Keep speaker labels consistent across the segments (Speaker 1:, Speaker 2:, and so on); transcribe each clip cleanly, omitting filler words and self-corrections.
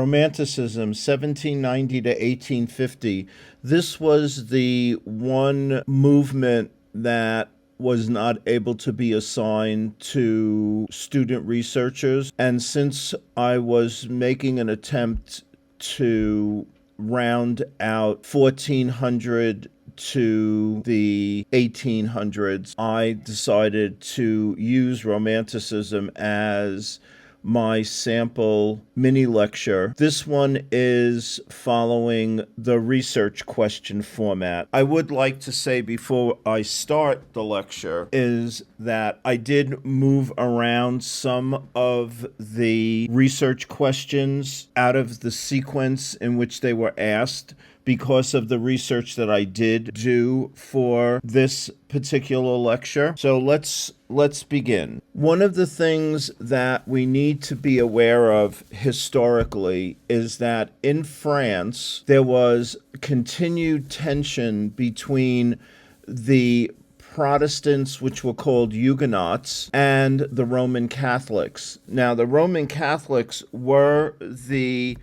Speaker 1: Romanticism, 1790 to 1850. This was the one movement that was not able to be assigned to student researchers. And since I was making an attempt to round out 1400 to the 1800s, I decided to use Romanticism as my sample mini lecture. This one is following the research question format. I would like to say before I start the lecture is that I did move around some of the research questions out of the sequence in which they were asked because of the research that I did do for this particular lecture. So let's begin. One of the things that we need to be aware of historically is that in France there was continued tension between the Protestants, which were called Huguenots, and the Roman Catholics. Now, the Roman Catholics were the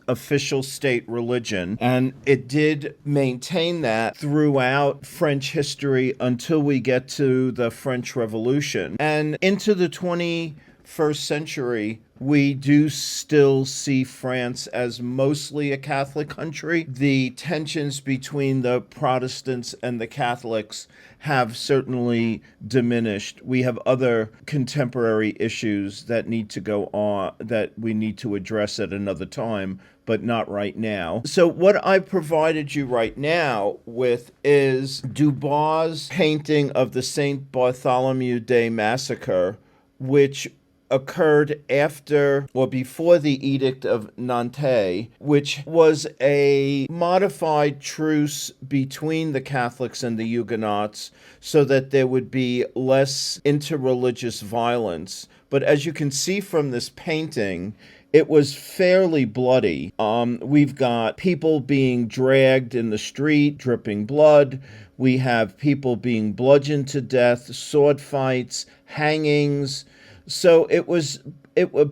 Speaker 1: official state religion, and it did maintain that throughout French history until we get to the French Revolution. And into the 21st century, we do still see France as mostly a Catholic country. The tensions between the Protestants and the Catholics have certainly diminished. We have other contemporary issues that need to go on, that we need to address at another time, but not right now. So what I provided you right now with is Dubois' painting of the St. Bartholomew Day Massacre, which occurred after or before the Edict of Nantes, which was a modified truce between the Catholics and the Huguenots so that there would be less interreligious violence. But as you can see from this painting, it was fairly bloody. We've got people being dragged in the street, dripping blood. We have people being bludgeoned to death, sword fights, hangings. So it was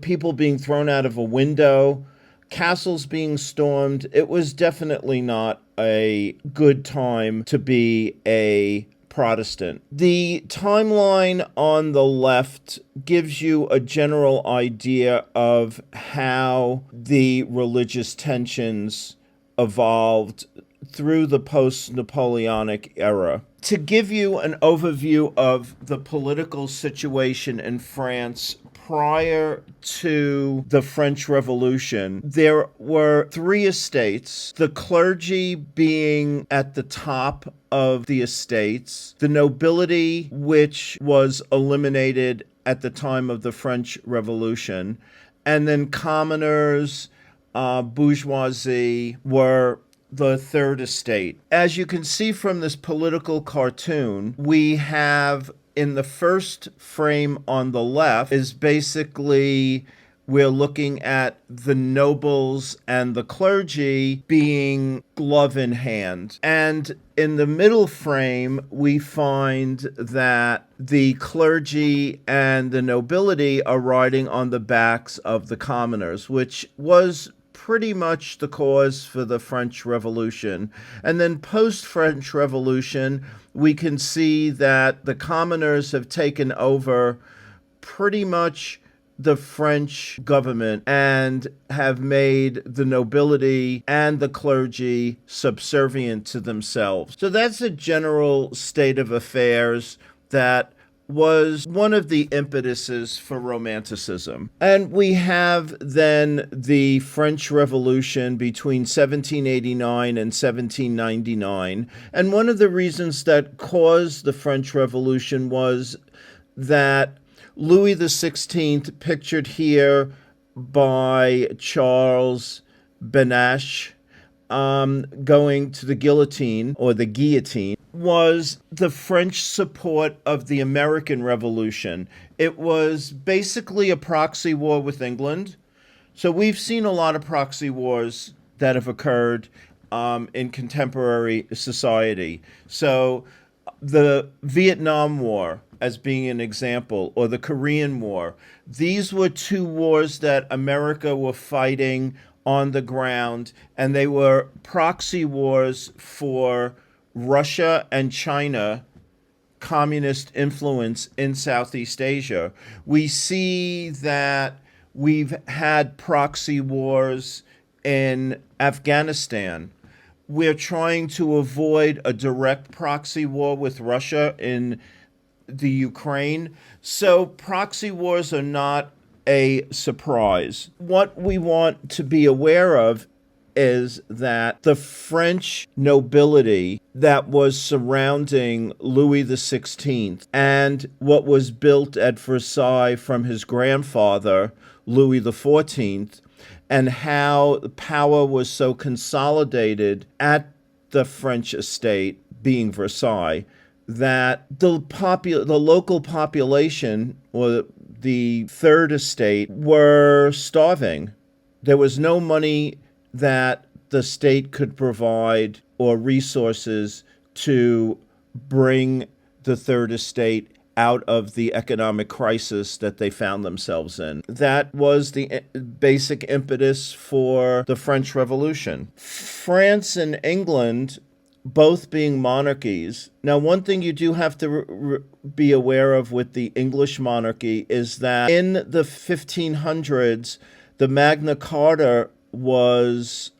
Speaker 1: people being thrown out of a window, castles being stormed. It was definitely not a good time to be a Protestant. The timeline on the left gives you a general idea of how the religious tensions evolved through the post-Napoleonic era. To give you an overview of the political situation in France prior to the French Revolution, there were three estates, the clergy being at the top of the estates, the nobility, which was eliminated at the time of the French Revolution, and then commoners, bourgeoisie were the third estate. As you can see from this political cartoon, we have in the first frame on the left is basically we're looking at the nobles and the clergy being glove in hand. And in the middle frame, we find that the clergy and the nobility are riding on the backs of the commoners, which was pretty much the cause for the French Revolution. And then post-French Revolution, we can see that the commoners have taken over pretty much the French government and have made the nobility and the clergy subservient to themselves. So that's a general state of affairs that was one of the impetuses for Romanticism. And we have then the French Revolution between 1789 and 1799. And one of the reasons that caused the French Revolution was that Louis XVI, pictured here by Charles Benach, going to the guillotine or the guillotine, was the French support of the American Revolution. It was basically a proxy war with England. So we've seen a lot of proxy wars that have occurred in contemporary society. So the Vietnam War, as being an example, or the Korean War, these were two wars that America were fighting on the ground, and they were proxy wars for Russia and China communist influence in Southeast Asia. We see that we've had proxy wars in Afghanistan. We're trying to avoid a direct proxy war with Russia in the Ukraine. So proxy wars are not a surprise. What we want to be aware of is that the French nobility that was surrounding Louis XVI and what was built at Versailles from his grandfather, Louis XIV, and how power was so consolidated at the French estate, being Versailles, that the local population, or the third estate, were starving. There was no money that the state could provide or resources to bring the third estate out of the economic crisis that they found themselves in. That was the basic impetus for the French Revolution. France and England, both being monarchies. Now, one thing you do have to be aware of with the English monarchy is that in the 1500s, the Magna Carta was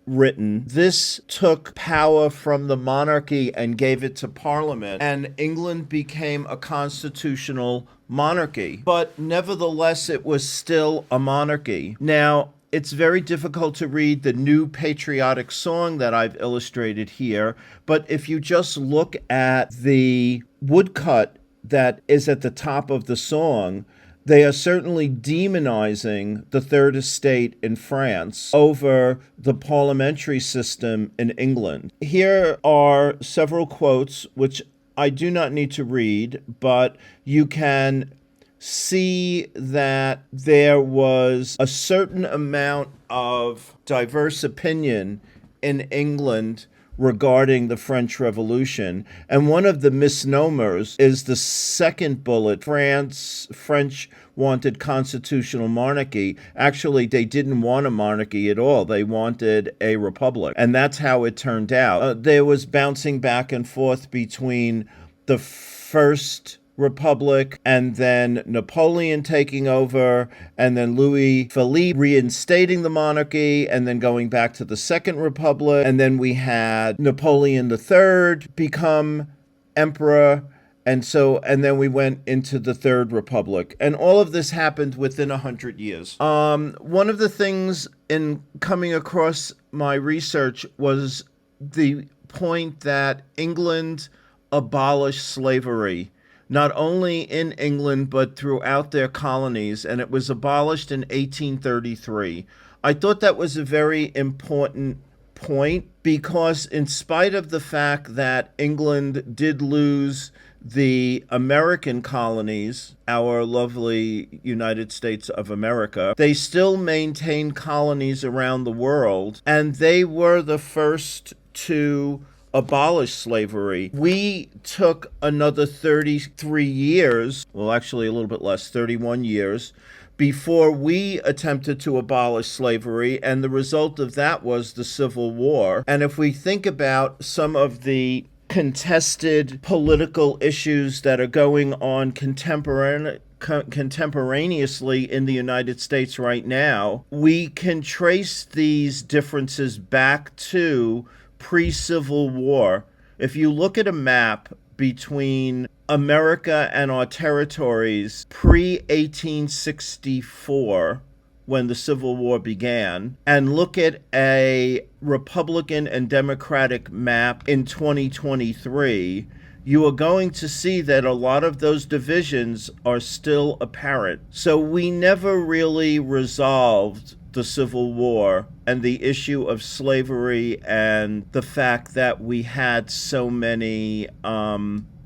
Speaker 1: written. This took power from the monarchy and gave it to Parliament, and England became a constitutional monarchy. But nevertheless, it was still a monarchy. Now, it's very difficult to read the new patriotic song that I've illustrated here, but if you just look at the woodcut that is at the top of the song, they are certainly demonizing the Third Estate in France over the parliamentary system in England. Here are several quotes, which I do not need to read, but you can see that there was a certain amount of diverse opinion in England regarding the French Revolution. And one of the misnomers is the second bullet. French wanted constitutional monarchy. Actually, they didn't want a monarchy at all. They wanted a republic. And that's how it turned out. There was bouncing back and forth between the first republic and then Napoleon taking over and then Louis Philippe reinstating the monarchy and then going back to the second republic, and then we had Napoleon III become emperor, and then we went into the third republic, and all of this happened within 100 years. One of the things in coming across my research was the point that England abolished slavery, not only in England, but throughout their colonies, and it was abolished in 1833. I thought that was a very important point because in spite of the fact that England did lose the American colonies, our lovely United States of America, they still maintained colonies around the world, and they were the first to abolish slavery. We took another 33 years, well, actually a little bit less, 31 years, before we attempted to abolish slavery, and the result of that was the Civil War. And if we think about some of the contested political issues that are going on contemporaneously in the United States right now, we can trace these differences back to pre-Civil War. If you look at a map between America and our territories pre-1864, when the Civil War began, and look at a Republican and Democratic map in 2023, you are going to see that a lot of those divisions are still apparent. So we never really resolved the Civil War and the issue of slavery and the fact that we had so many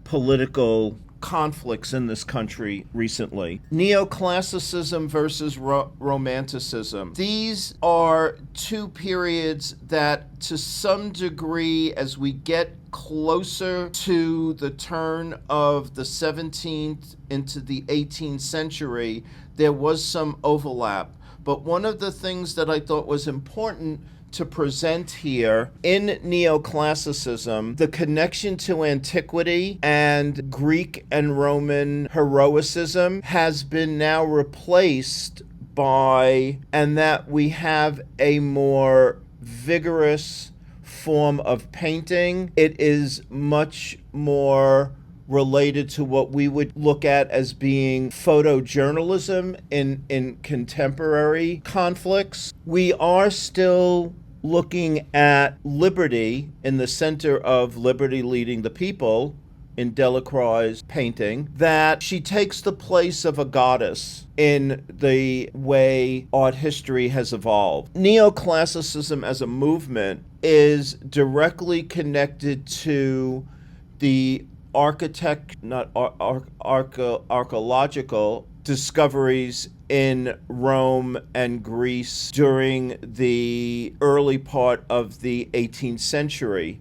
Speaker 1: political conflicts in this country recently. Neoclassicism versus Romanticism. These are two periods that, to some degree, as we get closer to the turn of the 17th into the 18th century, there was some overlap. But one of the things that I thought was important to present here in neoclassicism, the connection to antiquity and Greek and Roman heroicism has been now replaced by, and that we have a more vigorous form of painting. It is much more related to what we would look at as being photojournalism in contemporary conflicts. We are still looking at liberty in the center of Liberty Leading the People in Delacroix's painting, that she takes the place of a goddess in the way art history has evolved. Neoclassicism as a movement is directly connected to the archaeological discoveries in Rome and Greece during the early part of the 18th century.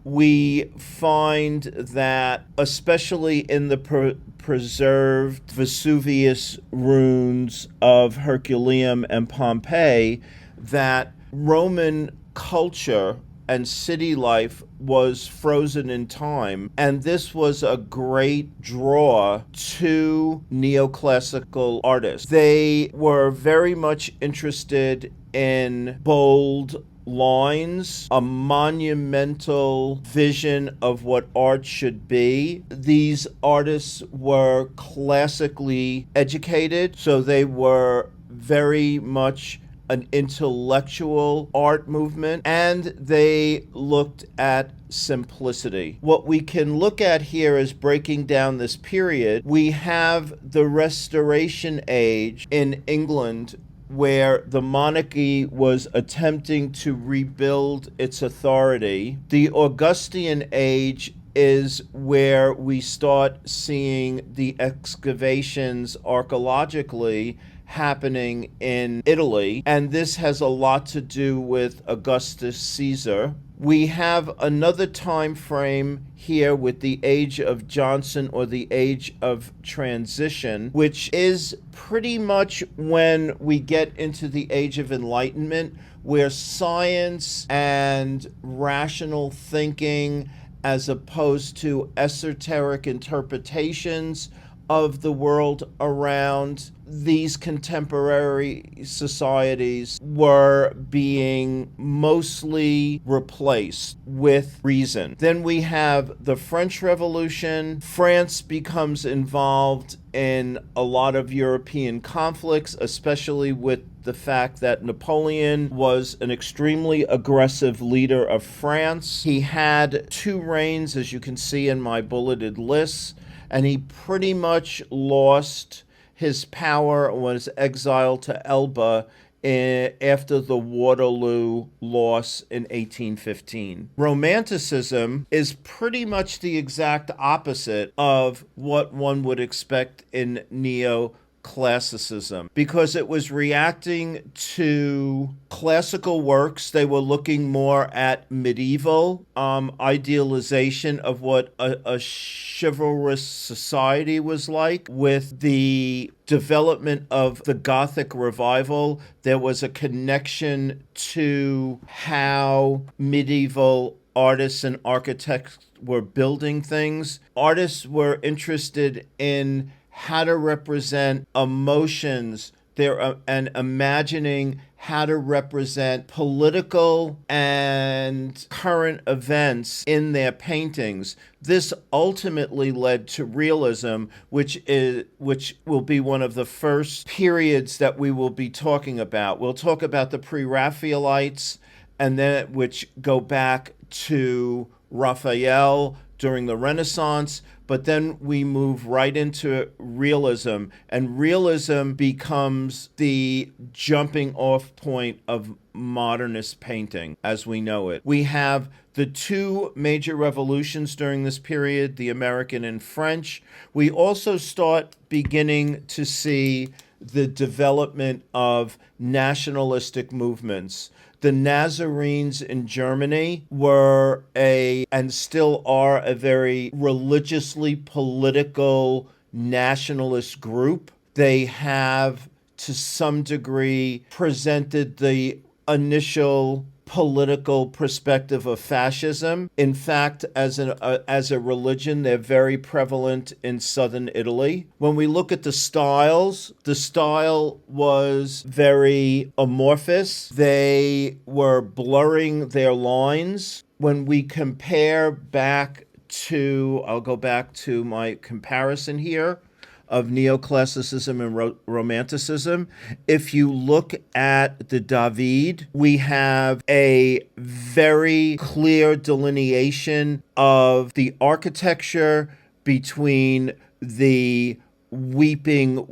Speaker 1: We find that, especially in the preserved Vesuvius ruins of Herculaneum and Pompeii, that Roman culture and city life was frozen in time, and this was a great draw to neoclassical artists. They were very much interested in bold lines, a monumental vision of what art should be. These artists were classically educated, so they were very much an intellectual art movement, and they looked at simplicity. What we can look at here is breaking down this period. We have the Restoration Age in England, where the monarchy was attempting to rebuild its authority. The Augustan Age is where we start seeing the excavations archaeologically happening in Italy, and this has a lot to do with Augustus Caesar. We have another time frame here with the Age of Johnson, or the Age of Transition, which is pretty much when we get into the Age of Enlightenment, where science and rational thinking, as opposed to esoteric interpretations of the world around these contemporary societies, were being mostly replaced with reason. Then we have the French Revolution. France becomes involved in a lot of European conflicts, especially with the fact that Napoleon was an extremely aggressive leader of France. He had 2 reigns, as you can see in my bulleted lists, and he pretty much lost his power, was exiled to Elba after the Waterloo loss in 1815. Romanticism is pretty much the exact opposite of what one would expect in neoclassicism, because it was reacting to classical works. They were looking more at medieval idealization of what a chivalrous society was like. With the development of the Gothic revival, there was a connection to how medieval artists and architects were building things. Artists were interested in how to represent emotions there, and imagining how to represent political and current events in their paintings. This ultimately led to realism, which will be one of the first periods that we will be talking about. We'll talk about the Pre-Raphaelites, and then which go back to Raphael during the Renaissance, but then we move right into realism, and realism becomes the jumping off point of modernist painting as we know it. We have the 2 major revolutions during this period, the American and French. We also start beginning to see the development of nationalistic movements. The Nazarenes in Germany were and still are a very religiously political nationalist group. They have to some degree, presented the initial political perspective of fascism. In fact, as a religion, they're very prevalent in southern Italy. When we look at the style was very amorphous. They were blurring their lines. When we compare back to, I'll go back to my comparison here of neoclassicism and romanticism. If you look at the David, we have a very clear delineation of the architecture between the weeping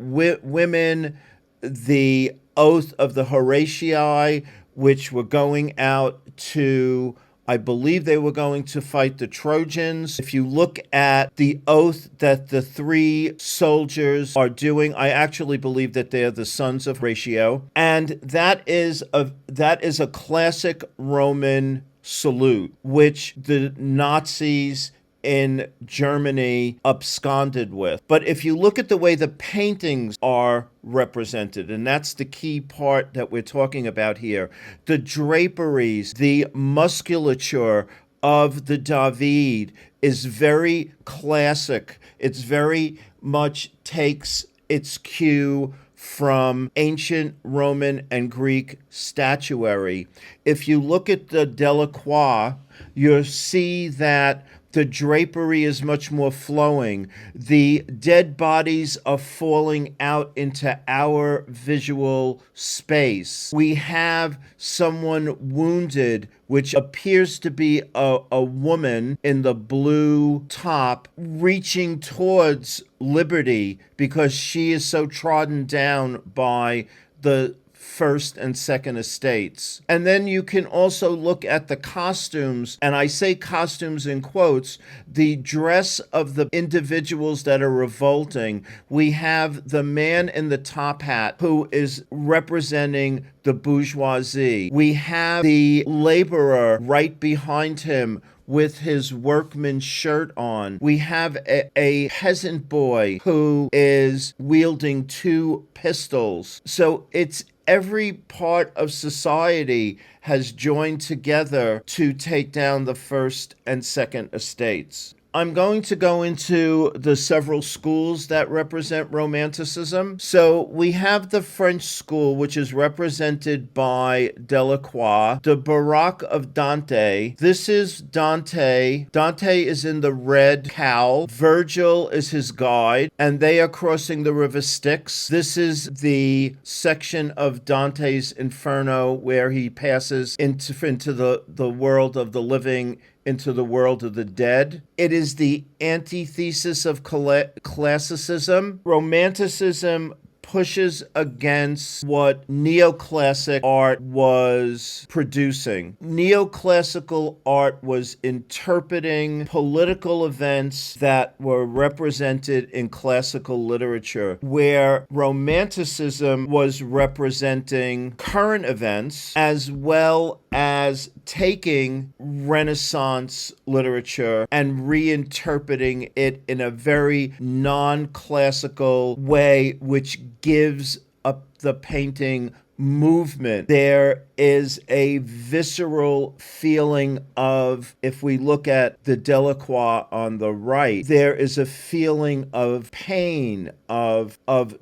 Speaker 1: women, the oath of the Horatii, which were going out to, I believe they were going to fight the Trojans. If you look at the oath that the three soldiers are doing, I actually believe that they're the sons of Horatio. And that is a classic Roman salute, which the Nazis in Germany absconded with. But if you look at the way the paintings are represented, and that's the key part that we're talking about here, the draperies, the musculature of the David is very classic. It's very much takes its cue from ancient Roman and Greek statuary. If you look at the Delacroix, you'll see that the drapery is much more flowing. The dead bodies are falling out into our visual space. We have someone wounded, which appears to be a woman in the blue top, reaching towards liberty because she is so trodden down by the First and Second Estates. And then you can also look at the costumes, and I say costumes in quotes, the dress of the individuals that are revolting. We have the man in the top hat who is representing the bourgeoisie. We have the laborer right behind him with his workman's shirt on. We have a peasant boy who is wielding two pistols. So it's every part of society has joined together to take down the First and Second Estates. I'm going to go into the several schools that represent Romanticism. So we have the French school, which is represented by Delacroix, the Baroque of Dante. This is Dante. Dante is in the red cowl. Virgil is his guide, and they are crossing the river Styx. This is the section of Dante's Inferno where he passes into the world of the living, into the world of the dead. It is the antithesis of classicism. Romanticism pushes against what neoclassic art was producing. Neoclassical art was interpreting political events that were represented in classical literature, where Romanticism was representing current events as well as taking Renaissance literature and reinterpreting it in a very non-classical way, which gives up the painting movement. There is a visceral feeling of, if we look at the Delacroix on the right, there is a feeling of pain, of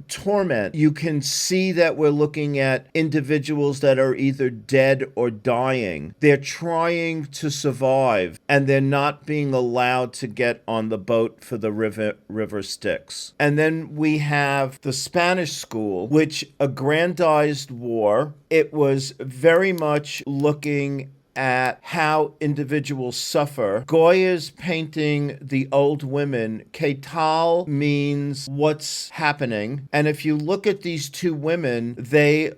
Speaker 1: torment. You can see that we're looking at individuals that are either dead or dying. They're trying to survive, and they're not being allowed to get on the boat for the river Styx. And then we have the Spanish school, which aggrandized war. It was very much looking at how individuals suffer. Goya's painting the old women. Que tal means what's happening. And if you look at these two women, they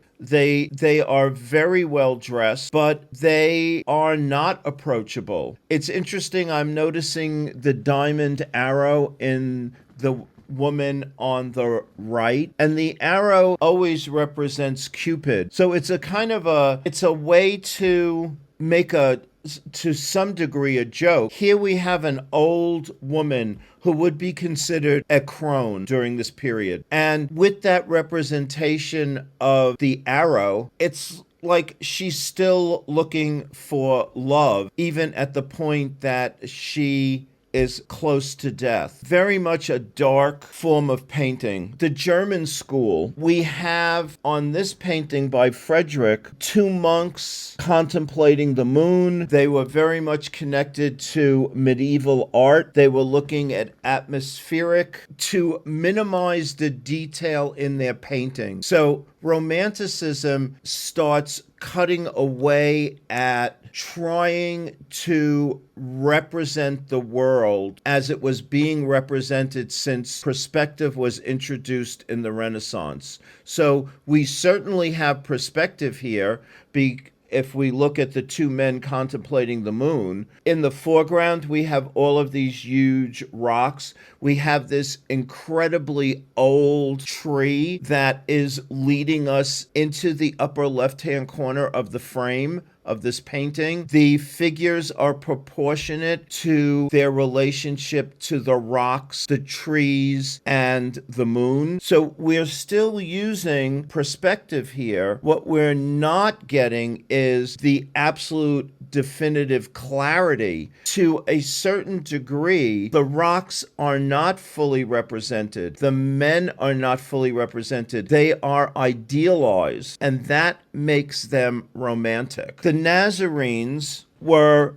Speaker 1: are very well dressed, but they are not approachable. It's interesting, I'm noticing the diamond arrow in the woman on the right, and the arrow always represents Cupid. So it's a way to make to some degree a joke. Here we have an old woman who would be considered a crone during this period. And with that representation of the arrow, it's like she's still looking for love, even at the point that she is close to death. Very much a dark form of painting. The German school, we have on this painting by Frederick, two monks contemplating the moon. They were very much connected to medieval art. They were looking at atmospheric to minimize the detail in their painting. So Romanticism starts cutting away at trying to represent the world as it was being represented since perspective was introduced in the Renaissance. So we certainly have perspective here if we look at the two men contemplating the moon. In the foreground, we have all of these huge rocks. We have this incredibly old tree that is leading us into the upper left-hand corner of the frame of this painting. The figures are proportionate to their relationship to the rocks, the trees, and the moon. So we're still using perspective here. What we're not getting is the absolute definitive clarity. To a certain degree, the rocks are not fully represented. The men are not fully represented. They are idealized, and that makes them romantic. The Nazarenes were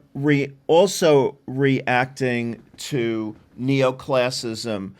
Speaker 1: also reacting to neoclassicism,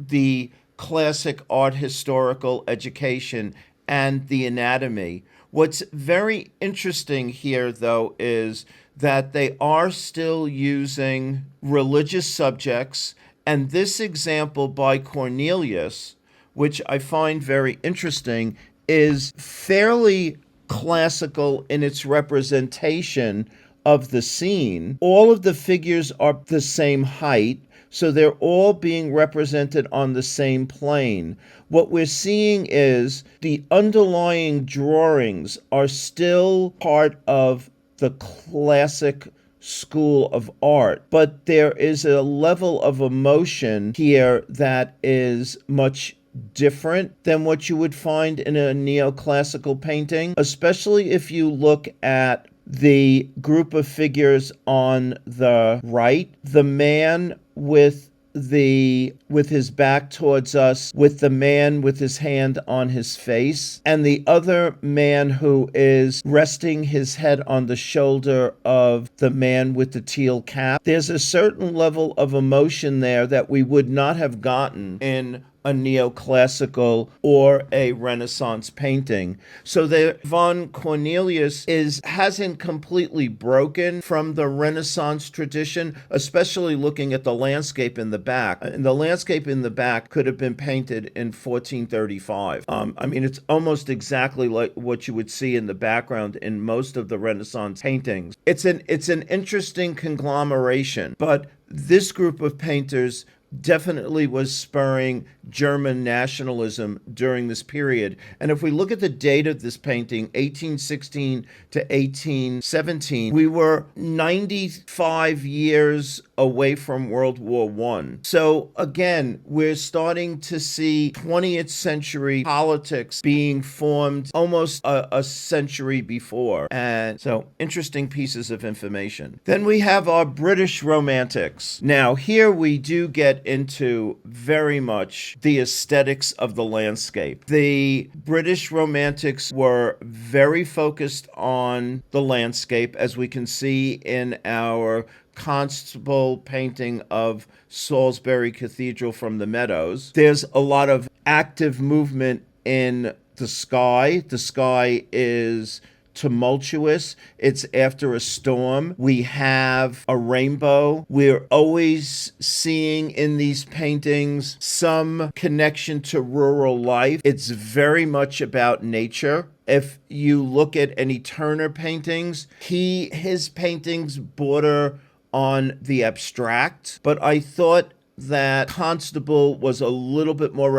Speaker 1: the classic art historical education, and the anatomy. What's very interesting here, though, is that they are still using religious subjects, and this example by Cornelius, which I find very interesting, is fairly classical in its representation of the scene. All of the figures are the same height, so they're all being represented on the same plane. What we're seeing is the underlying drawings are still part of the classic school of art, but there is a level of emotion here that is much different than what you would find in a neoclassical painting, especially if you look at the group of figures on the right. The man with his back towards us, with the man with his hand on his face, and the other man who is resting his head on the shoulder of the man with the teal cap. There's a certain level of emotion there that we would not have gotten in a neoclassical or a Renaissance painting. So the von Cornelius hasn't completely broken from the Renaissance tradition, especially looking at the landscape in the back. And the landscape in the back could have been painted in 1435. I mean, it's almost exactly like what you would see in the background in most of the Renaissance paintings. It's an interesting conglomeration, but this group of painters definitely was spurring German nationalism during this period. And if we look at the date of this painting, 1816 to 1817, we were 95 years away from World War I. So again, we're starting to see 20th century politics being formed almost a century before. And so interesting pieces of information. Then we have our British Romantics. Now here we do get into very much the aesthetics of the landscape. The British Romantics were very focused on the landscape, as we can see in our Constable painting of Salisbury Cathedral from the Meadows. There's a lot of active movement in the sky. The sky is tumultuous. It's after a storm. We have a rainbow. We're always seeing in these paintings some connection to rural life. It's very much about nature. If you look at any Turner paintings, his paintings border on the abstract, but I thought that Constable was a little bit more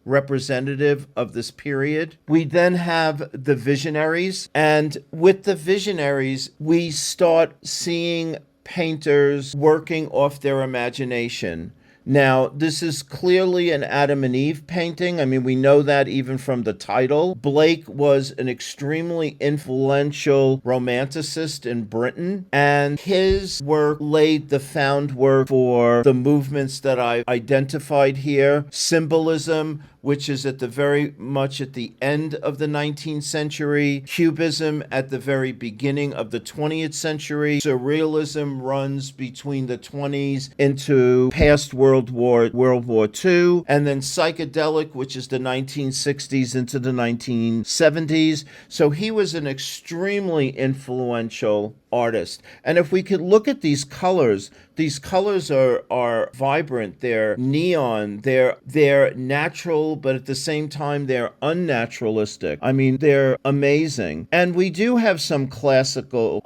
Speaker 1: representative of this period. We then have the visionaries, and with the visionaries, we start seeing painters working off their imagination. Now, this is clearly an Adam and Eve painting. I mean, we know that even from the title. Blake was an extremely influential romanticist in Britain, and his work laid the groundwork for the movements that I identified here. Symbolism, which is at the very much at the end of the 19th century, Cubism at the very beginning of the 20th century, Surrealism runs between the 20s into past World War II, and then psychedelic, which is the 1960s into the 1970s. So he was an extremely influential artist. And if we could look at these colors are vibrant, they're neon, they're natural, but at the same time they're unnaturalistic. I mean, they're amazing. And we do have some classical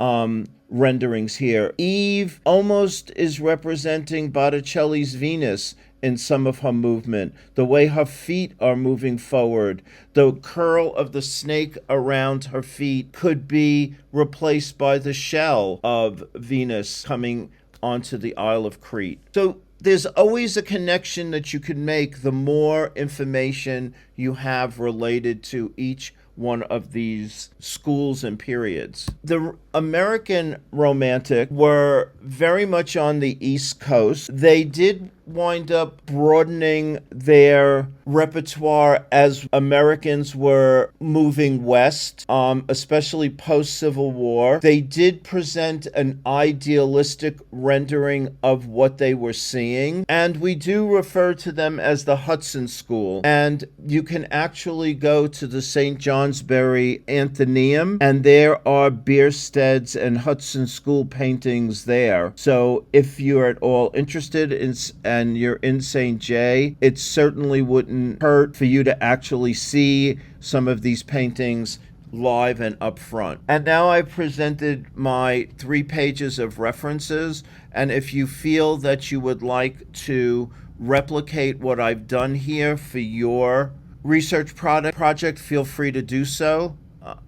Speaker 1: renderings here. Eve almost is representing Botticelli's Venus in some of her movement, the way her feet are moving forward. The curl of the snake around her feet could be replaced by the shell of Venus coming onto the Isle of Crete. So there's always a connection that you can make the more information you have related to each one of these schools and periods. The American Romantic were very much on the East Coast. They did wind up broadening their repertoire as Americans were moving west, especially post-Civil War. They did present an idealistic rendering of what they were seeing, and we do refer to them as the Hudson School. And you can actually go to the St. Johnsbury Athenaeum, and there are Bierstedt's and Hudson School paintings there. So if you're at all interested in and you're in St. J, it certainly wouldn't hurt for you to actually see some of these paintings live and up front. And now I've presented my 3 pages of references, and if you feel that you would like to replicate what I've done here for your research project, feel free to do so.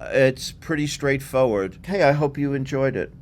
Speaker 1: It's pretty straightforward. Okay, I hope you enjoyed it.